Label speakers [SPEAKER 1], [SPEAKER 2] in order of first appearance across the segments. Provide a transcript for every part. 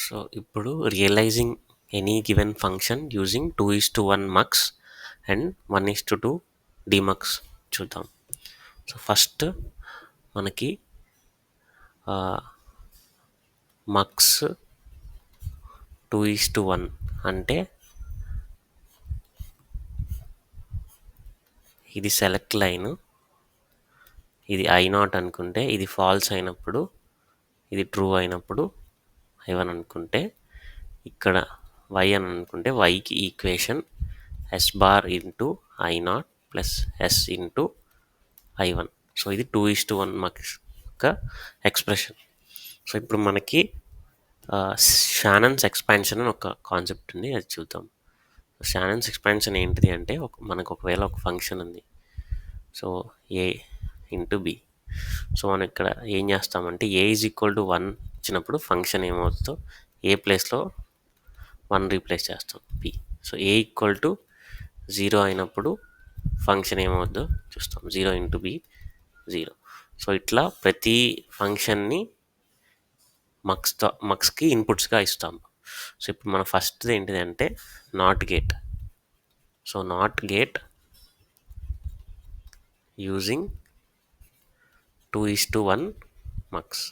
[SPEAKER 1] So ఇప్పుడు realising any given function using 2:1 mux and 1:2 demux చూద్దాం. So first మనకి mux 2:1 అంటే ఇది సెలెక్ట్ లైన్, ఇది I0 అనుకుంటే ఇది ఫాల్స్ అయినప్పుడు, ఇది ట్రూ అయినప్పుడు I1 అనుకుంటే, ఇక్కడ y అని అనుకుంటే yకి equation s bar into I0 plus s into I1. So ఇది 2:1 మక్స్ యొక్క ఎక్స్ప్రెషన్. సో ఇప్పుడు మనకి షానన్స్ ఎక్స్పాన్షన్ అని ఒక కాన్సెప్ట్ ఉంది, అది చూద్దాం. షానన్స్ ఎక్స్పాన్షన్ ఏంటిది అంటే మనకు ఒకవేళ ఒక ఫంక్షన్ ఉంది, సో ఏ ఇంటూ బి. సో మనం ఇక్కడ ఏం చేస్తామంటే ఏ ఈజ్ ఈక్వల్ టు 1 ఇచ్చినప్పుడు ఫంక్షన్ ఏమవుతుందో ఏ ప్లేస్లో 1 రీప్లేస్ చేస్తాం B. So A equal to 0 అయినప్పుడు ఫంక్షన్ ఏమవుద్దో చూస్తాం, 0 ఇంటూ బి 0. సో ఇట్లా ప్రతి ఫంక్షన్ని మక్స్కి ఇన్పుట్స్గా ఇస్తాం. సో ఇప్పుడు మన ఫస్ట్ ఏంటిదంటే not gate. So not gate using 2:1 mux.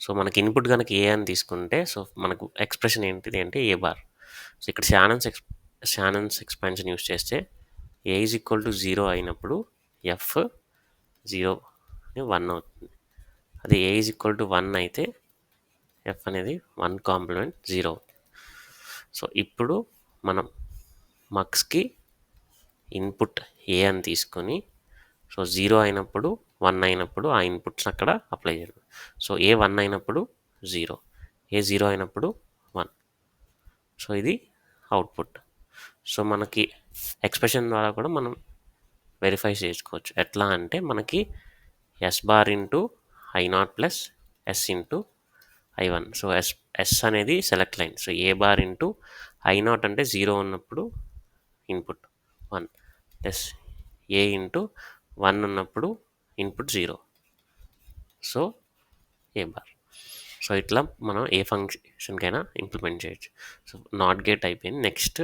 [SPEAKER 1] So మనకి ఇన్పుట్ కనుక ఏ అని తీసుకుంటే, సో మనకు ఎక్స్ప్రెషన్ ఏంటిది అంటే ఏ బార్. సో ఇక్కడ షానన్స్ ఎక్స్పాన్షన్ యూస్ చేస్తే ఏ ఈజ్ ఈక్వల్ టు 0 అయినప్పుడు ఎఫ్ 0 1 అవుతుంది. అదే ఏ ఈజ్ ఈక్వల్ టు 1 అయితే ఎఫ్ అనేది 1 కాంప్లిమెంట్ 0. సో ఇప్పుడు మనం మక్స్కి ఇన్పుట్ ఏ అని తీసుకొని, సో 0 అయినప్పుడు 1 అయినప్పుడు ఆ ఇన్పుట్స్ అక్కడ అప్లై చేయడం. సో ఏ 1 అయినప్పుడు 0, ఏ 0 అయినప్పుడు 1. సో ఇది అవుట్పుట్. సో మనకి ఎక్స్ప్రెషన్ ద్వారా కూడా మనం వెరిఫై చేసుకోవచ్చు. ఎట్లా అంటే మనకి S bar into I0 plus S into I1. So S అనేది select line. So A bar into I0 అంటే 0 ఉన్నప్పుడు ఇన్పుట్ 1 ప్లస్ ఏ ఇంటూ 1 ఉన్నప్పుడు input 0. So A bar. So ఇట్లా మనం ఏ ఫంక్షన్కైనా ఇంప్లిమెంట్ చేయొచ్చు. సో నాట్ గేట్ అయిపోయింది. Next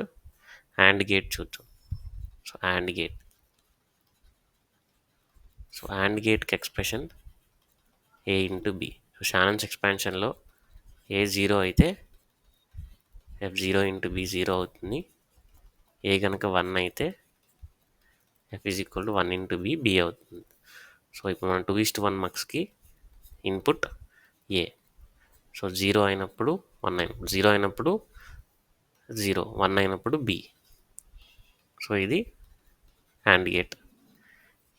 [SPEAKER 1] AND gate చూద్దాం. So AND gate. So AND గేట్కి expression A into B. So Shannon's ఎక్స్పాన్షన్లో ఏ 0 అయితే ఎఫ్ 0 ఇంటూ బి 0 అవుతుంది. ఏ కనుక 1 అయితే F is equal to 1 into B B అవుతుంది. సో ఇప్పుడు మనం 2:1 మక్స్కి ఇన్పుట్ ఏ. సో 0 అయినప్పుడు 1 అయినప్పుడు 0 అయినప్పుడు 0, 1 అయినప్పుడు బి. సో ఇది AND gate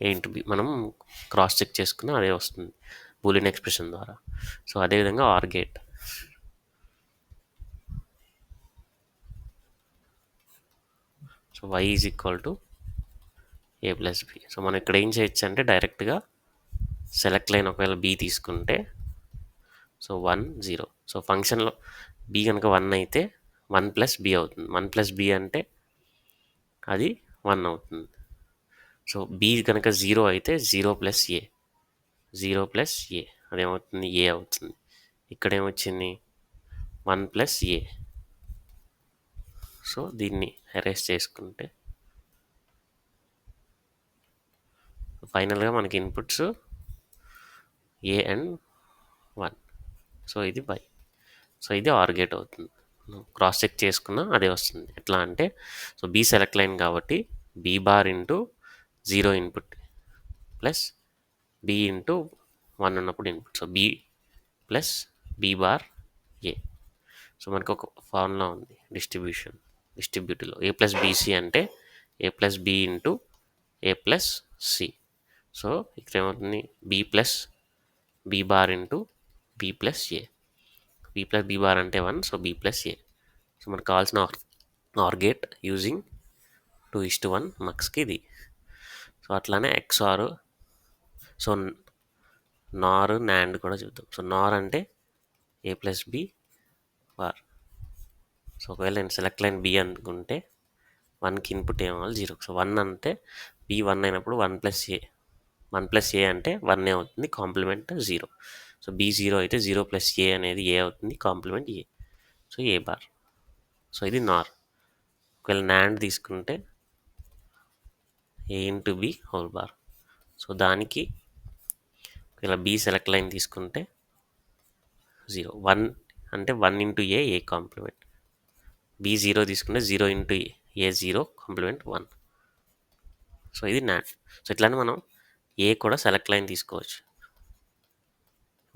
[SPEAKER 1] A into B. మనం క్రాస్ చెక్ చేసుకున్న అదే వస్తుంది బూలియన్ ఎక్స్ప్రెషన్ ద్వారా. సో అదేవిధంగా OR gate. So Y is equal to A plus B. So మనం ఇక్కడ ఏం చేయొచ్చు అంటే డైరెక్ట్గా సెలెక్ట్ లైన్ ఒకవేళ బి తీసుకుంటే, సో 1 0. సో ఫంక్షన్లో బి కనుక 1 అయితే 1 ప్లస్ బి అవుతుంది. 1 ప్లస్ బి అంటే అది 1 అవుతుంది. సో బి కనుక 0 అయితే 0 ప్లస్ ఏ, 0 ప్లస్ ఏ అదేమవుతుంది ఏ అవుతుంది. ఇక్కడ ఏమొచ్చింది 1 ప్లస్ ఏ. సో దీన్ని ఎరేస్ చేసుకుంటే ఫైనల్గా మనకి ఇన్పుట్స్ ఏ అండ్ 1. సో ఇది బై. సో ఇది ఆర్ గేట్ అవుతుంది. క్రాస్ చెక్ చేసుకున్నా అదే వస్తుంది. ఎట్లా అంటే సో బి సెలెక్ట్ లైన్ కాబట్టి B bar into 0 input plus B into 1 ఉన్నప్పుడు input. So B plus B bar A. So మనకు ఒక ఫార్ములా ఉంది డిస్ట్రిబ్యూటివ్లో. ఏ ప్లస్ బీసీ అంటే A plus B into A plus C. So ఇక్కడ ఏమవుతుంది B plus B bar into B plus A. B plus B bar అంటే 1, so B plus A. So మనకు కావాల్సిన ఆర్ గేట్ యూజింగ్ 2:1 మక్స్కి ఇది. So అట్లానే XOR. So నార్ NAND కూడా చూద్దాం. So నార్ అంటే A plus B bar. So ఒకవేళ నేను సెలెక్ట్ లైన్ బి అనుకుంటే 1కి ఇన్పుట్ ఏమవ్వాలి 0. సో 1 అంటే బి 1 అయినప్పుడు 1 ప్లస్ ఏ, 1 ప్లస్ ఏ అంటే 1 అవుతుంది కాంప్లిమెంట్ 0. సో బి 0 అయితే 0 ప్లస్ ఏ అనేది ఏ అవుతుంది complement A. So A bar. So ఇది నార్. ఒకవేళ నాండ్ తీసుకుంటే A into B whole bar. So దానికి ఒకవేళ బి సెలెక్ట్ లైన్ తీసుకుంటే 0 1 అంటే 1 ఇంటూ ఏ కాంప్లిమెంట్. బి 0 తీసుకుంటే 0 ఇంటూ ఏ 0 కాంప్లిమెంట్ 1. సో ఇది నాట్. సో ఇట్లానే మనం ఏ కూడా సెలెక్ట్ లైన్ తీసుకోవచ్చు.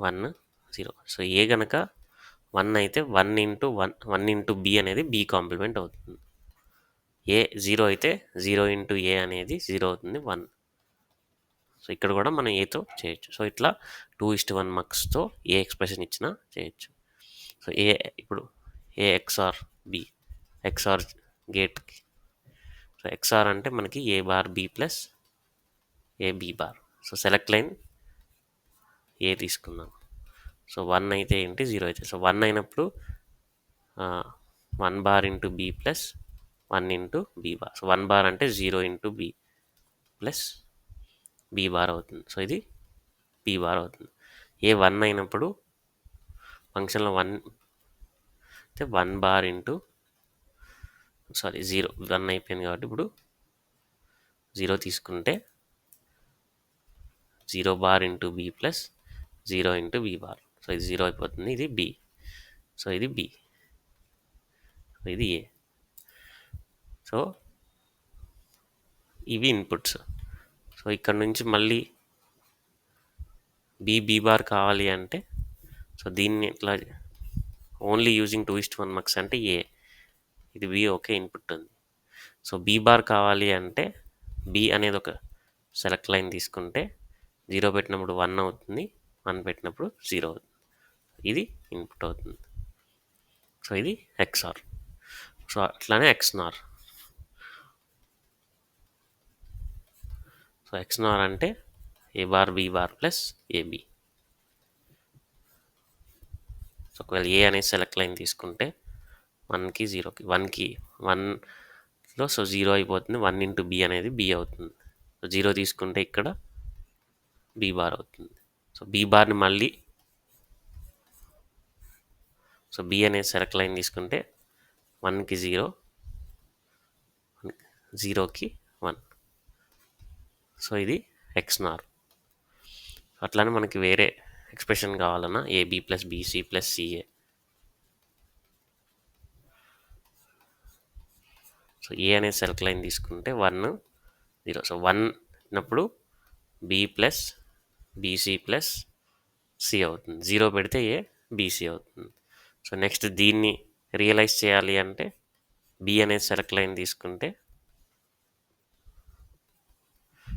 [SPEAKER 1] 1 0. సో ఏ కనుక 1 అయితే 1 ఇంటూ బి అనేది బి కాంప్లిమెంట్ అవుతుంది. ఏ 0 అయితే 0 ఇంటూ ఏ అనేది 0 అవుతుంది 1. సో ఇక్కడ కూడా మనం ఏతో చేయొచ్చు. సో ఇట్లా 2:1 మక్స్తో ఏ ఎక్స్ప్రెషన్ ఇచ్చినా చేయొచ్చు. సో ఇప్పుడు ఏ ఎక్స్ఆర్ బి ఎక్స్ఆర్ గేట్కి. సో ఎక్స్ఆర్ అంటే మనకి A bar B plus A B bar. So select line A తీసుకుందాం. సో 1 అయితే ఏంటి 0 అయితే. సో 1 అయినప్పుడు 1 bar into B plus 1 into B bar. So 1 bar అంటే 0 into B plus B bar అవుతుంది. సో ఇది బి బార్ అవుతుంది. ఏ 1 అయినప్పుడు ఫంక్షన్లో 1 అయితే 1 బార్ ఇంటూ 0 1 అయిపోయింది కాబట్టి ఇప్పుడు 0 తీసుకుంటే 0 bar into B plus 0 into B bar. So ఇది 0 అయిపోతుంది. ఇది బి. సో ఇది బి. ఇది ఏ. సో ఇవి ఇన్పుట్స్. సో ఇక్కడ నుంచి మళ్ళీ బి బార్ కావాలి అంటే సో దీన్ని ఇట్లా ఓన్లీ యూజింగ్ 2:1 మక్స్ అంటే ఏ. ఇది బి ఓకే ఇన్పుట్ ఉంది. సో బి బార్ కావాలి అంటే బి అనేది ఒక సెలెక్ట్ లైన్ తీసుకుంటే 0 పెట్టినప్పుడు 1 అవుతుంది, 1 పెట్టినప్పుడు 0 అవుతుంది. ఇది ఇన్పుట్ అవుతుంది. సో ఇది ఎక్స్ఆర్. సో అట్లానే ఎక్స్నార్. సో ఎక్స్నార్ అంటే A bar B bar plus AB. So ఒకవేళ ఏ అనే సెలెక్ట్ లైన్ తీసుకుంటే 1కి 0కి 1కి 1లో సో 0 అయిపోతుంది. 1 ఇంటూ బి అనేది బి అవుతుంది. సో 0 తీసుకుంటే ఇక్కడ బి బార్ అవుతుంది. సో బి బార్ని మళ్ళీ సో బి అనే సెలెక్ట్ లైన్ తీసుకుంటే 1కి 0 0కి 1. సో ఇది ఎక్స్నార్. అట్లానే మనకి వేరే ఎక్స్ప్రెషన్ కావాలన్నా AB plus BC plus CA. So A అనే సెలెక్ట్ లైన్ తీసుకుంటే 1 0. సో 1 అన్నప్పుడు B plus BC plus C అవుతుంది. 0 పెడితే ఏ బీసీ అవుతుంది. సో నెక్స్ట్ దీన్ని రియలైజ్ చేయాలి అంటే బి అనే సెలెక్ట్ లైన్ తీసుకుంటే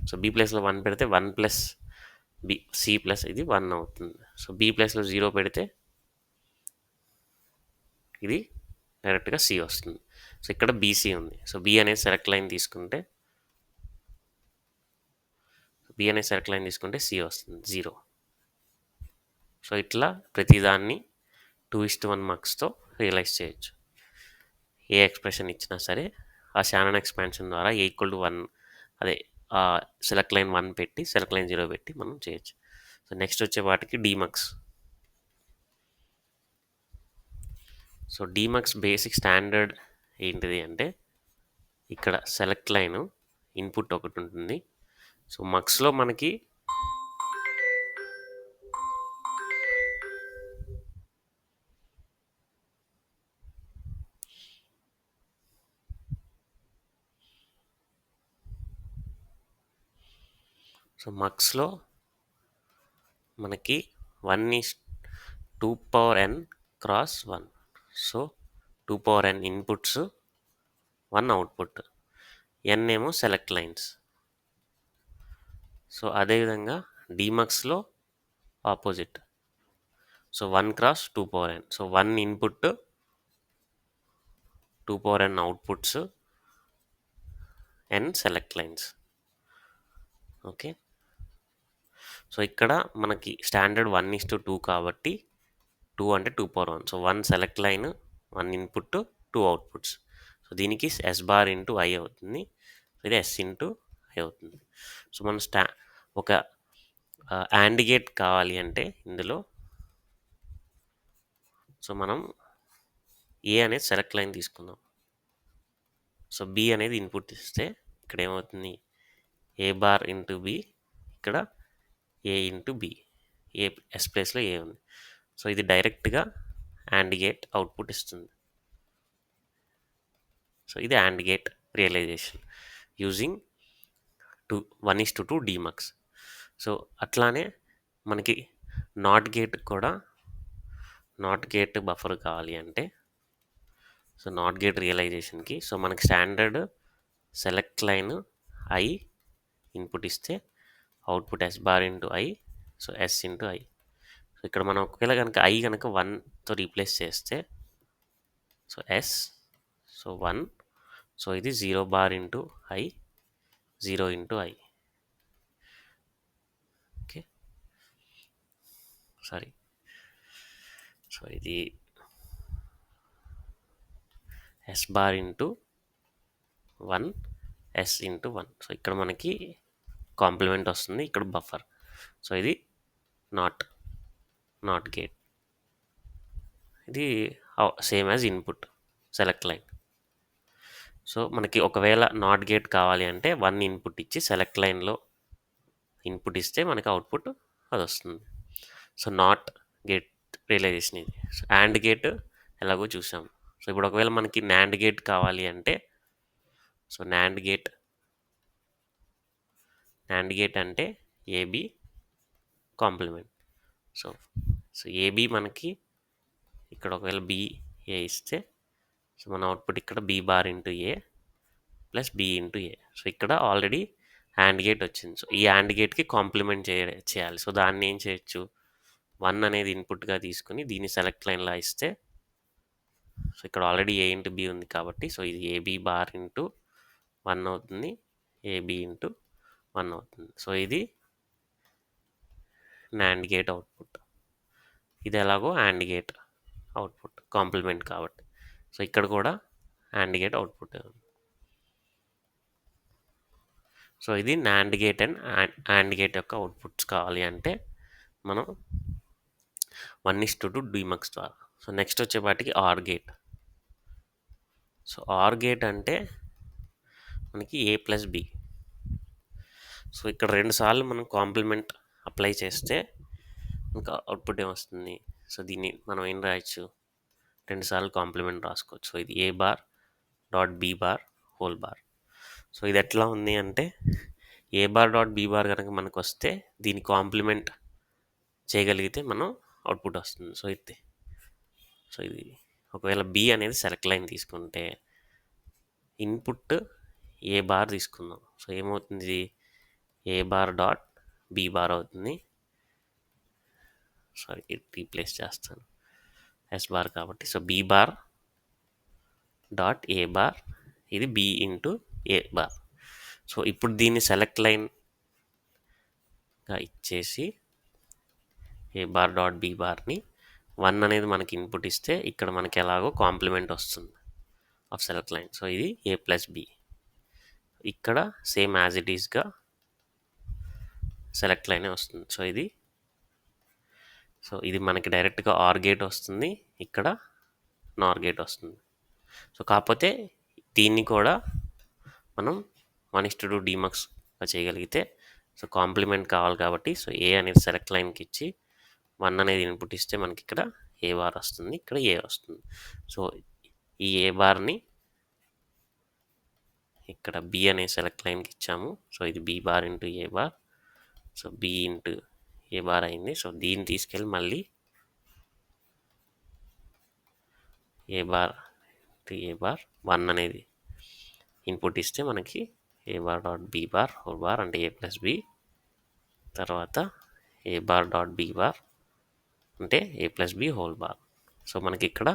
[SPEAKER 1] సో బి ప్లస్లో 1 పెడితే 1 ప్లస్ బి సి ప్లస్ ఇది 1 అవుతుంది. సో బి ప్లస్లో 0 పెడితే ఇది డైరెక్ట్గా సి వస్తుంది. సో ఇక్కడ బీసీ ఉంది. సో బి అనే సెలెక్ట్ లైన్ తీసుకుంటే సి వస్తుంది 0. సో ఇట్లా ప్రతిదాన్ని 2:1 మార్క్స్తో రియలైజ్ చేయొచ్చు. ఏ ఎక్స్ప్రెషన్ ఇచ్చినా సరే ఆ షానన్ ఎక్స్పాన్షన్ ద్వారా ఏ ఈక్వల్ టు 1 అదే సెలెక్ట్ లైన్ 1 పెట్టి సెలెక్ట్ లైన్ 0 పెట్టి మనం చేయొచ్చు. సో నెక్స్ట్ వచ్చే వాటికి డీమక్స్. సో డీమక్స్ బేసిక్ స్టాండర్డ్ ఏంటిది అంటే ఇక్కడ సెలెక్ట్ లైన్ ఇన్పుట్ ఒకటి ఉంటుంది. సో మక్స్లో మనకి మనకి 1:2n cross 1. So 2n inputs 1 output, n ఏమో సెలెక్ట్ లైన్స్. సో అదేవిధంగా డీమక్స్లో opposite. So 1x2n. So 1 input 2n outputs n select lines. Okay. So ఇక్కడ మనకి స్టాండర్డ్ 1:2 కాబట్టి 2 అంటే 2n. So 1 select line 1 input 2 outputs. So దీనికి s బార్ ఇంటూ ఐ అవుతుంది. ఇది s ఇంటూ ఐ అవుతుంది. సో మనం ఒక AND గేట్ కావాలి అంటే ఇందులో సో మనం ఏ అనేది సెలెక్ట్ లైన్ తీసుకుందాం. సో బి అనేది ఇన్పుట్ ఇస్తే ఇక్కడ ఏమవుతుంది, ఏ బార్ ఇంటూ బి, ఇక్కడ A into B, A S ప్లేస్లో ఏ ఉంది. సో ఇది డైరెక్ట్గా AND గేట్ అవుట్పుట్ ఇస్తుంది. సో ఇది AND gate realisation using 1:2 demux. So అట్లానే మనకి నాట్ గేట్ కూడా నాట్ గేట్ బఫర్ కావాలి అంటే, సో నాట్ గేట్ రియలైజేషన్కి సో మనకి standard select line I input ఇస్తే output S bar into I, so S into I. So ఇక్కడ మనం ఒకవేళ కనుక ఐ కనుక 1తో రీప్లేస్ చేస్తే సో ఎస్, సో 1, సో ఇది 0 bar into I, 0 into I. Okay, sorry, so ఇది S bar into 1, S into 1. So ఇక్కడ మనకి కాంప్లిమెంట్ వస్తుంది, ఇక్కడ బఫర్. సో ఇది నాట్ గేట్. ఇది same as input select line. So మనకి ఒకవేళ నాట్ గేట్ కావాలి అంటే 1 ఇన్పుట్ ఇచ్చి సెలెక్ట్ లైన్లో ఇన్పుట్ ఇస్తే మనకి అవుట్పుట్ అది వస్తుంది. సో నాట్ గేట్ రియలైజేషన్ ఇది. సో AND గేట్ ఎలాగో చూసాం. సో ఇప్పుడు ఒకవేళ మనకి NAND గేట్ కావాలి అంటే, సో NAND గేట్ అంటే ఏబి కాంప్లిమెంట్. సో ఏబి మనకి ఇక్కడ ఒకవేళ బి ఏ ఇస్తే సో మన అవుట్పుట్ ఇక్కడ B bar into A plus B into A. So ఇక్కడ ఆల్రెడీ AND గేట్ వచ్చింది. సో ఈ AND గేట్కి కాంప్లిమెంట్ చేయాలి. సో దాన్ని ఏం చేయొచ్చు, 1 అనేది ఇన్పుట్గా తీసుకుని దీన్ని సెలెక్ట్ లైన్లా ఇస్తే, సో ఇక్కడ ఆల్రెడీ ఏ ఇంటూ బి ఉంది కాబట్టి సో ఇది ఏబి బార్ ఇంటూ 1 అవుతుంది, ఏబి ఇంటూ 1 అవుతుంది. సో ఇది NAND గేట్ అవుట్పుట్. ఇది ఎలాగో AND గేట్ అవుట్పుట్ కాంప్లిమెంట్ కాబట్టి. సో ఇక్కడ కూడా AND గేట్ అవుట్పుట్. సో ఇది NAND gate and AND gate యొక్క అవుట్పుట్స్ కావాలి అంటే మనం 1:2 డీమక్స్ ద్వారా. సో నెక్స్ట్ వచ్చేపాటికి OR gate. So OR gate అంటే మనకి ఏ ప్లస్ బి. సో ఇక్కడ 2 సార్లు మనం కాంప్లిమెంట్ అప్లై చేస్తే ఇంకా అవుట్పుట్ ఏమొస్తుంది, సో దీన్ని మనం ఏం రాయొచ్చు, 2 సార్లు కాంప్లిమెంట్ రాసుకోవచ్చు. సో ఇది A bar dot B bar whole bar. So ఇది ఎట్లా ఉంది అంటే, A bar dot B bar కనుక మనకు వస్తే దీని కాంప్లిమెంట్ చేయగలిగితే మనం అవుట్పుట్ వస్తుంది. సో ఇది ఒకవేళ బి అనేది సెలెక్ట్ లైన్ తీసుకుంటే ఇన్పుట్ ఏ బార్ తీసుకుందాం. సో ఏమవుతుంది, A bar dot B bar అవుతుంది. సారీ, రీప్లేస్ చేస్తాను ఎస్ బార్ కాబట్టి. So B bar dot A bar, ఇది B into A bar. So ఇప్పుడు దీన్ని సెలెక్ట్ లైన్గా ఇచ్చేసి ఏ బార్ డాట్ బి బార్ని 1 అనేది మనకి ఇన్పుట్ ఇస్తే ఇక్కడ మనకి ఎలాగో కాంప్లిమెంట్ వస్తుంది ఆఫ్ సెలెక్ట్ లైన్. సో ఇది ఏ ప్లస్ బి. ఇక్కడ సేమ్ యాజ్ ఇట్ ఈస్గా సెలెక్ట్ లైనే వస్తుంది. సో ఇది మనకి డైరెక్ట్గా ఆర్ గేట్ వస్తుంది, ఇక్కడ నార్ గేట్ వస్తుంది. సో కాకపోతే దీన్ని కూడా మనం 1:2 డీమక్స్గా చేయగలిగితే, సో కాంప్లిమెంట్ కావాలి కాబట్టి సో ఏ అనేది సెలెక్ట్ లైన్కి ఇచ్చి 1 అనేది ఇన్పుట్ ఇస్తే మనకి ఇక్కడ ఏ బార్ వస్తుంది, ఇక్కడ ఏ వస్తుంది. సో ఈ ఏ బార్ని ఇక్కడ బి అనే సెలెక్ట్ లైన్కి ఇచ్చాము. సో ఇది B bar into A bar, so B into A bar అయింది. సో దీన్ని తీసుకెళ్ళి మళ్ళీ A bar into A bar 1 అనేది ఇన్పుట్ ఇస్తే మనకి A bar dot B bar whole bar అంటే ఏ ప్లస్ బి, తర్వాత A bar dot B bar అంటే A plus B whole bar. So మనకి ఇక్కడ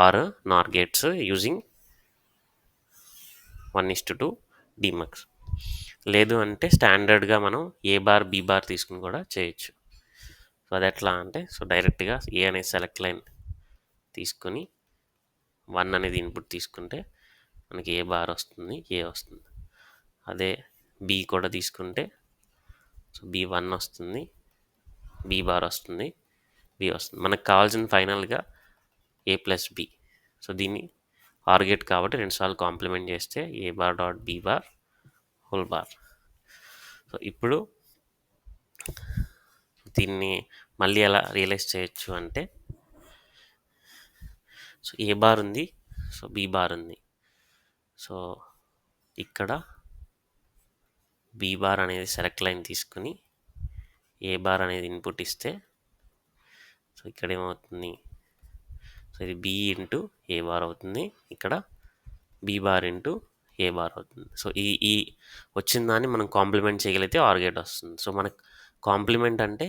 [SPEAKER 1] ఆర్ నార్ గేట్స్ యూజింగ్ 1:2 డీమక్స్. లేదు అంటే స్టాండర్డ్గా మనం ఏ బార్ బి బార్ తీసుకుని కూడా చేయొచ్చు. సో అది ఎట్లా అంటే, సో డైరెక్ట్గా ఏ అనే సెలెక్ట్ లైన్ తీసుకొని 1 అనేది ఇన్పుట్ తీసుకుంటే మనకి ఏ బార్ వస్తుంది, ఏ వస్తుంది. అదే బి కూడా తీసుకుంటే సో బి 1 వస్తుంది, బి బార్ వస్తుంది, బి వస్తుంది. మనకు కావాల్సిన finally A plus B. So దీన్ని ఆర్ గేట్ కాబట్టి రెండుసార్లు కాంప్లిమెంట్ చేస్తే A bar dot B bar whole bar. So ఇప్పుడు దీన్ని మళ్ళీ ఎలా రియలైజ్ చేయొచ్చు అంటే, సో ఏ బార్ ఉంది, సో బి బార్ ఉంది. సో ఇక్కడ బి బార్ అనేది సెలెక్ట్ లైన్ తీసుకుని ఏ బార్ అనేది ఇన్పుట్ ఇస్తే, సో ఇక్కడ ఏమవుతుంది, సో ఇది బి ఇంటూ ఏ బార్ అవుతుంది, ఇక్కడ B bar into A bar అవుతుంది. సో ఈ వచ్చిన దాన్ని మనం కాంప్లిమెంట్ చేయగలిగితే ఆర్ గేట్ వస్తుంది. సో మనకు కాంప్లిమెంట్ అంటే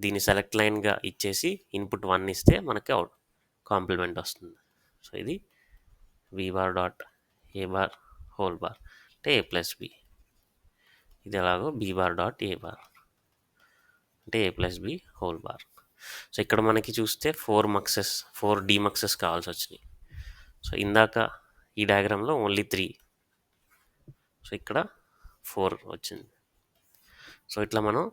[SPEAKER 1] దీన్ని సెలెక్ట్ లైన్గా ఇచ్చేసి ఇన్పుట్ 1 ఇస్తే మనకి అవుట్ కాంప్లిమెంట్ వస్తుంది. సో ఇది B bar dot A bar whole bar అంటే ఏ ప్లస్ బి. ఇది ఎలాగో B bar dot A bar అంటే A plus B whole bar. So ఇక్కడ మనకి చూస్తే 4 డీమక్సెస్ కావాల్సి వచ్చినాయి. సో ఇందాక ఈ డయాగ్రామ్లో ఓన్లీ 3, సో ఇక్కడ 4 వచ్చింది. సో ఇట్లా మనం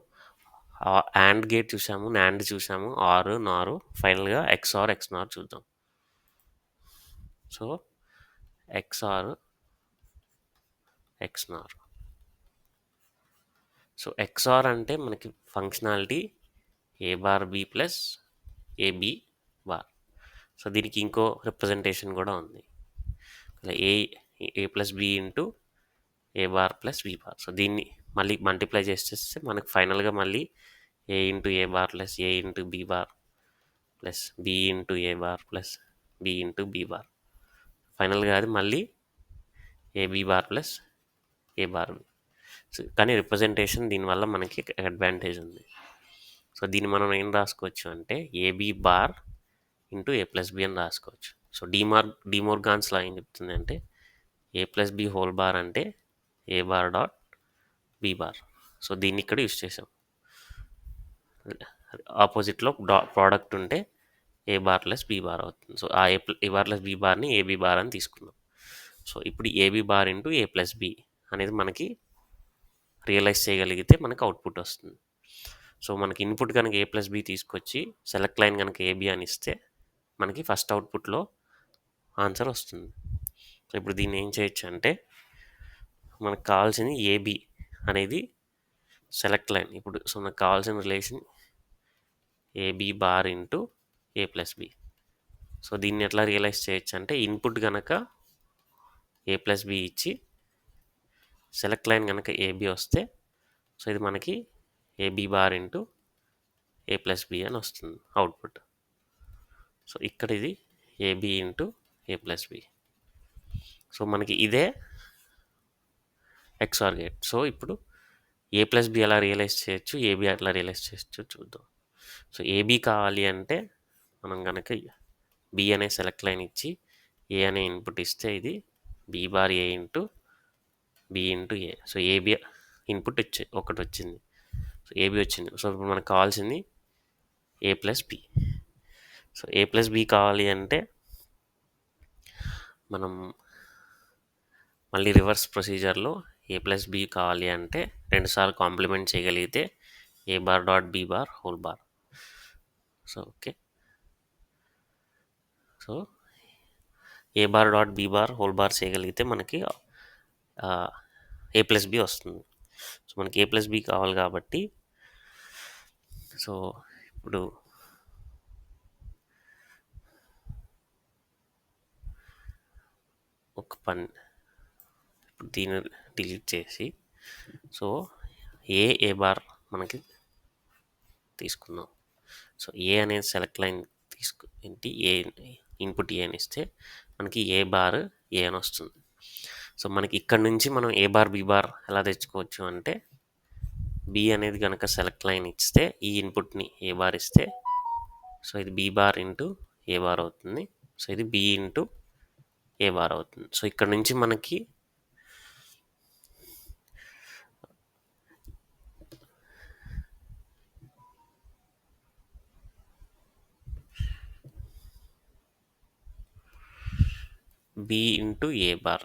[SPEAKER 1] యాండ్ గేట్ చూసాము, నాండ్ చూసాము, ఆర్ నారు, ఫైనల్గా ఎక్స్ఆర్ ఎక్స్నార్ చూద్దాం. So XOR XNOR. So XOR అంటే మనకి functionality A bar B plus AB bar. So దీనికి ఇంకో రిప్రజెంటేషన్ కూడా ఉంది, A A plus B into A bar plus B bar. So దీన్ని మళ్ళీ మల్టిప్లై చేసేస్తే మనకు ఫైనల్గా మళ్ళీ A into A bar plus A into B bar plus B into A bar plus B into B bar. ఫైనల్గా అది మళ్ళీ A B bar plus A bar. So కానీ రిప్రజెంటేషన్ దీనివల్ల మనకి అడ్వాంటేజ్ ఉంది. సో దీన్ని మనం ఏం రాసుకోవచ్చు అంటే AB bar into A plus B అని రాసుకోవచ్చు. సో డిమోర్గాన్స్ లా ఏం చెప్తుంది అంటే A plus B whole bar అంటే A bar dot B bar. So దీన్ని ఇక్కడ యూస్ చేసాం. ఆపోజిట్లో ప్రోడక్ట్ ఉంటే A bar plus B bar అవుతుంది. సో ఆ ఏ బార్ ప్లస్ బి బార్ని ఏబి బార్ అని తీసుకున్నాం. సో ఇప్పుడు AB bar into A plus B అనేది మనకి రియలైజ్ చేయగలిగితే మనకి అవుట్పుట్ వస్తుంది. సో మనకి ఇన్పుట్ కనుక ఏ ప్లస్ బి తీసుకొచ్చి సెలెక్ట్ లైన్ కనుక ఏబి అని ఇస్తే మనకి ఫస్ట్ అవుట్పుట్లో ఆన్సర్ వస్తుంది. సో ఇప్పుడు దీన్ని ఏం చేయొచ్చు అంటే మనకు కావాల్సింది ఏబి అనేది సెలెక్ట్ లైన్. ఇప్పుడు సో మనకు కావాల్సిన relation AB bar into A plus B. So దీన్ని ఎట్లా రియలైజ్ చేయొచ్చు అంటే ఇన్పుట్ కనుక ఏ ప్లస్ బి ఇచ్చి సెలెక్ట్ లైన్ కనుక ఏబి వస్తే, సో ఇది మనకి AB bar into A plus B అని వస్తుంది అవుట్పుట్. సో ఇక్కడ ఇది AB into A plus B. So మనకి ఇదే ఎక్స్ఆర్ గేట్. సో ఇప్పుడు ఏ ప్లస్ బి ఎలా రియలైజ్ చేయొచ్చు, ఏబి ఎట్లా రియలైజ్ చేయొచ్చు చూద్దాం. సో ఏబి కావాలి అంటే మనం కనుక బి అనే సెలెక్ట్ లైన్ ఇచ్చి ఏ అనే ఇన్పుట్ ఇస్తే ఇది B bar A into B into A. So AB input ఒకటి వచ్చింది, సో ఏబి వచ్చింది. సో ఇప్పుడు మనకు కావాల్సింది A plus B. So A plus B కావాలి అంటే మనం మళ్ళీ రివర్స్ ప్రొసీజర్లో ఏ ప్లస్ బి కావాలి అంటే రెండుసార్లు కాంప్లిమెంట్ చేయగలిగితే A bar dot B bar whole bar. So okay, so A bar dot B bar whole bar చేయగలిగితే మనకి ఏ ప్లస్ బి వస్తుంది. సో మనకి ఏ ప్లస్ బి కావాలి కాబట్టి సో ఇప్పుడు ఒక పని, ఇప్పుడు దీన్ని డిలీట్ చేసి సో ఏ బార్ మనకి తీసుకుందాం. సో ఏ అనేది సెలెక్ట్ లైన్ ఏంటి ఏ ఇన్పుట్ ఏ అని ఇస్తే మనకి ఏ బార్ ఏ అని వస్తుంది. సో మనకి ఇక్కడ నుంచి మనం ఏ బార్ బి బార్ ఎలా తెచ్చుకోవచ్చు అంటే బి అనేది కనుక సెలెక్ట్ లైన్ ఇస్తే ఈ ఇన్పుట్ని ఏ బార్ ఇస్తే, సో ఇది B bar into A bar అవుతుంది. సో ఇది బి ఇంటూ ఏ బార్ అవుతుంది. సో ఇక్కడ నుంచి మనకి B into A bar.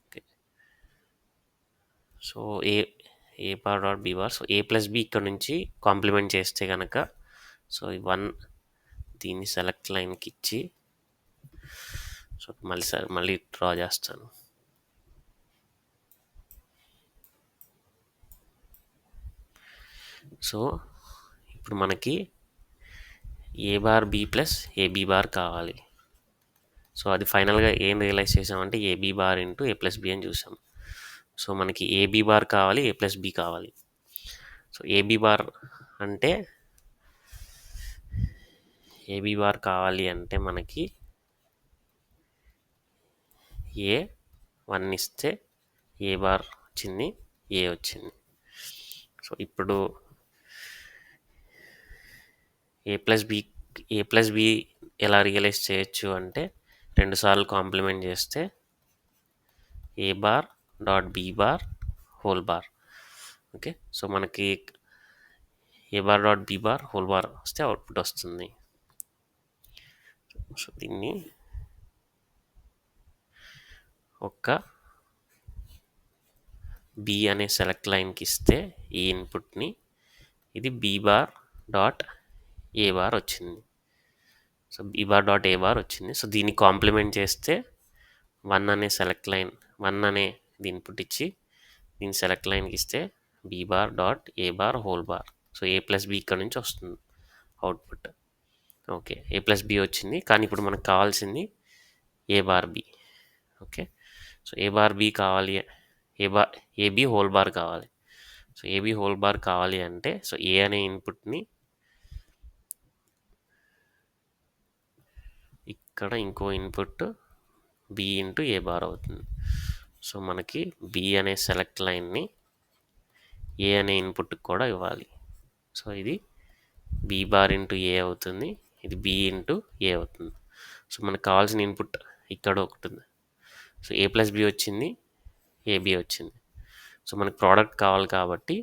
[SPEAKER 1] Okay, so A bar dot B bar. So A plus B ఇక్కడ నుంచి కాంప్లిమెంట్ చేస్తే కనుక సో 1 దీన్ని సెలెక్ట్ లైన్కి ఇచ్చి సో మళ్ళీ డ్రా చేస్తాను. సో ఇప్పుడు మనకి A bar B plus AB bar కావాలి. సో అది ఫైనల్గా ఏం రియలైజ్ చేసామంటే AB bar into A plus B అని చూసాం. సో మనకి ఏబి బార్ కావాలి, ఏ ప్లస్ బి కావాలి. సో ఏబి బార్ కావాలి అంటే మనకి ఏ 1 ఇస్తే ఏ బార్ వచ్చింది, ఏ వచ్చింది. సో ఇప్పుడు ఏ ప్లస్ బి ఎలా రియలైజ్ చేయొచ్చు అంటే 2 సార్లు కాంప్లిమెంట్ చేస్తే A bar dot B bar whole bar. Okay, so మనకి A bar dot B bar whole bar వస్తే అవుట్పుట్ వస్తుంది. సో దీన్ని ఒక బి అనే సెలెక్ట్ లైన్కి ఇస్తే ఈ ఇన్పుట్ని ఇది B bar dot A bar వచ్చింది. So B bar dot A bar వచ్చింది. సో దీన్ని కాంప్లిమెంట్ చేస్తే 1 అనే సెలెక్ట్ లైన్ 1 అనే ఇన్పుట్ ఇచ్చి దీన్ని సెలెక్ట్ లైన్కి ఇస్తే B bar dot A bar whole bar. So A plus B ఇక్కడ నుంచి వస్తుంది అవుట్పుట్. ఓకే, ఏ ప్లస్ బి వచ్చింది, కానీ ఇప్పుడు మనకు కావాల్సింది ఏ bar B. Okay, so A bar B కావాలి, ఏబి హోల్ బార్ కావాలి. సో ఏబి హోల్ బార్ కావాలి అంటే సో ఏ అనే ఇన్పుట్ని ఇక్కడ ఇంకో input B into A bar అవుతుంది. సో మనకి బి అనే సెలెక్ట్ లైన్ని ఏ అనే ఇన్పుట్ కూడా ఇవ్వాలి. సో ఇది బి బార్ ఇంటూ ఏ అవుతుంది, ఇది బి ఇంటూ ఏ అవుతుంది. సో మనకు కావాల్సిన ఇన్పుట్ ఇక్కడ ఒకటి ఉంది. సో ఏ ప్లస్ బి వచ్చింది, ఏబి వచ్చింది. సో మనకు ప్రోడక్ట్ కావాలి కాబట్టి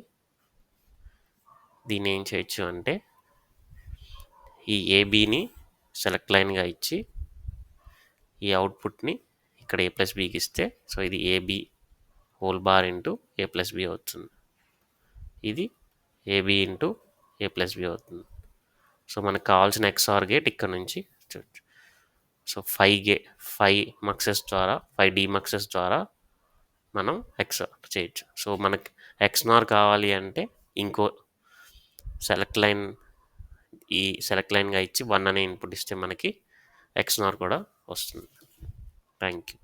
[SPEAKER 1] దీన్ని ఏం చేయొచ్చు అంటే ఈ ఏబిని సెలెక్ట్ లైన్గా ఇచ్చి ఈ అవుట్పుట్ని ఇక్కడ ఏ ప్లస్ బికి ఇస్తే సో ఇది AB whole bar into A plus B అవుతుంది, ఇది AB into A plus B అవుతుంది. సో మనకు కావాల్సిన ఎక్స్ఆర్ గేట్ ఇక్కడ నుంచి చూడొచ్చు. సో 5 మక్సెస్ ద్వారా 5 డీమక్సెస్ ద్వారా మనం ఎక్స్ఆర్ చేయొచ్చు. సో మనకి ఎక్స్నార్ కావాలి అంటే ఇంకో సెలెక్ట్ లైన్గా ఇచ్చి 1 అనే ఇన్పుట్ ఇస్తే మనకి ఎక్స్నార్ కూడా వస్తుంది. Thank you.